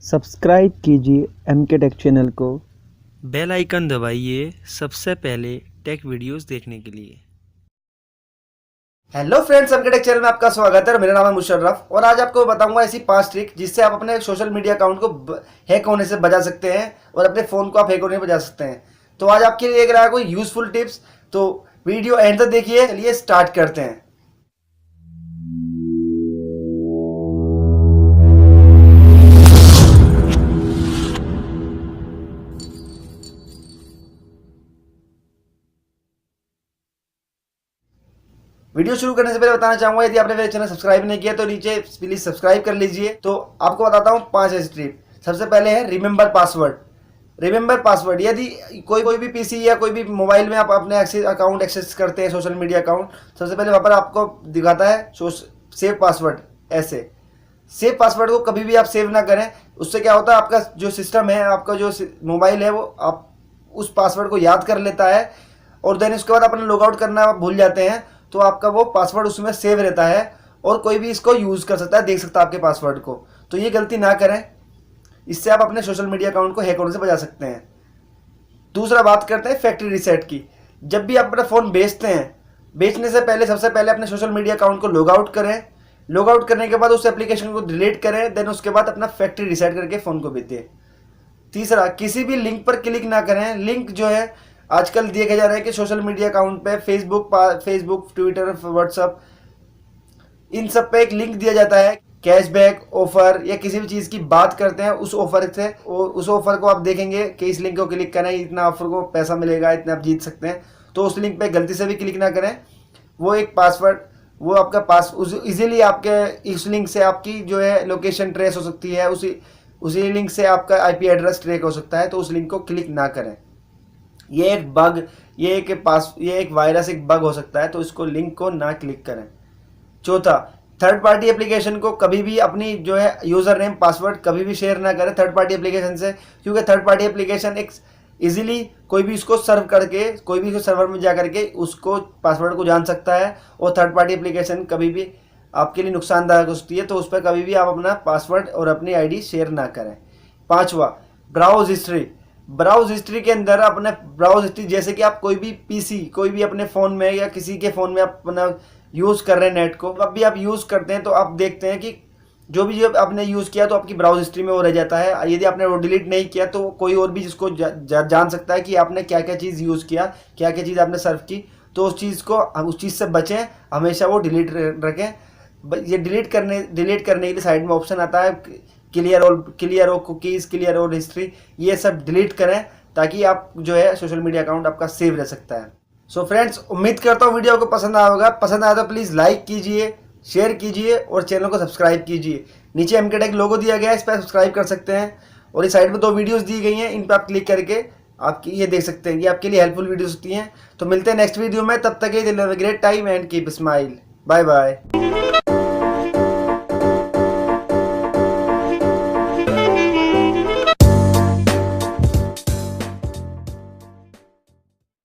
Subscribe कीजिए एमकेटेक channel को। Bell icon दबाइए सबसे पहले टेक वीडियोस देखने के लिए। हेलो फ्रेंड्स, मक्टेक चैनल में आपका स्वागत है। मेरा नाम है मुशर्रफ और आज आपको बताऊंगा ऐसी 5 ट्रिक जिससे आप अपने सोशल मीडिया अकाउंट को हैक होने से बचा सकते हैं और अपने फ़ोन को आप हैक होने से बचा सकते हैं। तो आज आपके लिए लेकर आया कोई यूज़फुल टिप्स, तो वीडियो एंड तक देखिए। चलिए स्टार्ट करते हैं। वीडियो शुरू करने से पहले बताना चाहूंगा, यदि आपने मेरे चैनल सब्सक्राइब नहीं किया तो नीचे प्लीज सब्सक्राइब कर लीजिए। तो आपको बताता हूँ 5 ऐसी ट्रिक। सबसे पहले है रिमेंबर पासवर्ड। रिमेंबर पासवर्ड, यदि कोई भी पीसी या कोई भी मोबाइल में आप अपने अकाउंट एक्सेस करते हैं, सोशल मीडिया अकाउंट, सबसे पहले वहाँ पर आपको दिखाता है सेव पासवर्ड। ऐसे सेव पासवर्ड को कभी भी आप सेव ना करें। उससे क्या होता है, आपका जो सिस्टम है, आपका जो मोबाइल है, वो आप उस पासवर्ड को याद कर लेता है और देन उसके बाद अपना लॉग आउट करना आप भूल जाते हैं, तो आपका वो पासवर्ड उसमें सेव रहता है और कोई भी इसको यूज़ कर सकता है, देख सकता है आपके पासवर्ड को। तो ये गलती ना करें, इससे आप अपने सोशल मीडिया अकाउंट को हैक होने से बचा सकते हैं। दूसरा बात करते हैं फैक्ट्री रीसेट की। जब भी आप अपना फ़ोन बेचते हैं, बेचने से पहले सबसे पहले अपने सोशल मीडिया अकाउंट को लॉग आउट करें। लॉग आउट करने के बाद उस एप्लीकेशन को डिलीट करें, देन उसके बाद अपना फैक्ट्री रीसेट करके फ़ोन को बेचें। तीसरा, किसी भी लिंक पर क्लिक ना करें। लिंक जो है आजकल देखा जा रहा है कि सोशल मीडिया अकाउंट पे फेसबुक, ट्विटर, व्हाट्सअप, इन सब पे एक लिंक दिया जाता है। कैशबैक ऑफर या किसी भी चीज़ की बात करते हैं, उस ऑफर से उस ऑफर को आप देखेंगे कि इस लिंक को क्लिक करें, इतना ऑफर को पैसा मिलेगा, इतना आप जीत सकते हैं। तो उस लिंक पे गलती से भी क्लिक ना करें। वो एक पासवर्ड, वो आपका इजीली आपके इस लिंक से आपकी जो है लोकेशन ट्रेस हो सकती है, उसी लिंक से आपका आईपी एड्रेस ट्रैक हो सकता है। तो उस लिंक को क्लिक ना करें। ये एक वायरस, एक बग हो सकता है, तो इसको लिंक को ना क्लिक करें। चौथा, थर्ड पार्टी एप्लीकेशन को कभी भी अपनी जो है यूज़र नेम पासवर्ड कभी भी शेयर ना करें थर्ड पार्टी एप्लीकेशन से, क्योंकि थर्ड पार्टी एप्लीकेशन एक इजीली कोई भी इसको सर्व करके, कोई भी सर्वर में जा करके उसको पासवर्ड को जान सकता है और थर्ड पार्टी एप्लीकेशन कभी भी आपके लिए नुकसानदायक हो सकती है। तो उस पर कभी भी आप अपना पासवर्ड और अपनी आईडी शेयर ना करें। पांचवा, ब्राउज हिस्ट्री। ब्राउज हिस्ट्री के अंदर अपने ब्राउज हिस्ट्री, जैसे कि आप कोई भी पीसी, कोई भी अपने फ़ोन में या किसी के फ़ोन में आप अपना यूज़ कर रहे हैं नेट को, अब भी आप यूज़ करते हैं तो आप देखते हैं कि जो आपने यूज़ किया तो आपकी ब्राउज हिस्ट्री में वो रह जाता है। यदि आपने वो डिलीट नहीं किया तो कोई और भी जिसको जान सकता है कि आपने क्या क्या चीज़ यूज़ किया, क्या क्या चीज़ आपने सर्व की। तो उस चीज़ से बचें, हमेशा वो डिलीट रखें। ये डिलीट करने के लिए साइड में ऑप्शन आता है क्लियर और कुकीज़, क्लियर और हिस्ट्री, ये सब डिलीट करें ताकि आप जो है सोशल मीडिया अकाउंट आपका सेव रह सकता है। सो फ्रेंड्स, उम्मीद करता हूँ वीडियो को पसंद आया होगा। पसंद आया तो प्लीज़ लाइक कीजिए, शेयर कीजिए और चैनल को सब्सक्राइब कीजिए। नीचे एमकेटेक लोगो दिया गया है, इस पर सब्सक्राइब कर सकते हैं और इस साइड में 2 वीडियोज़ दी गई हैं, इन पर आप क्लिक करके आपकी ये देख सकते हैं, ये आपके लिए हेल्पफुल वीडियोज़ होती हैं। तो मिलते हैं नेक्स्ट वीडियो में, तब तक के लिए great time and keep smile. Bye bye.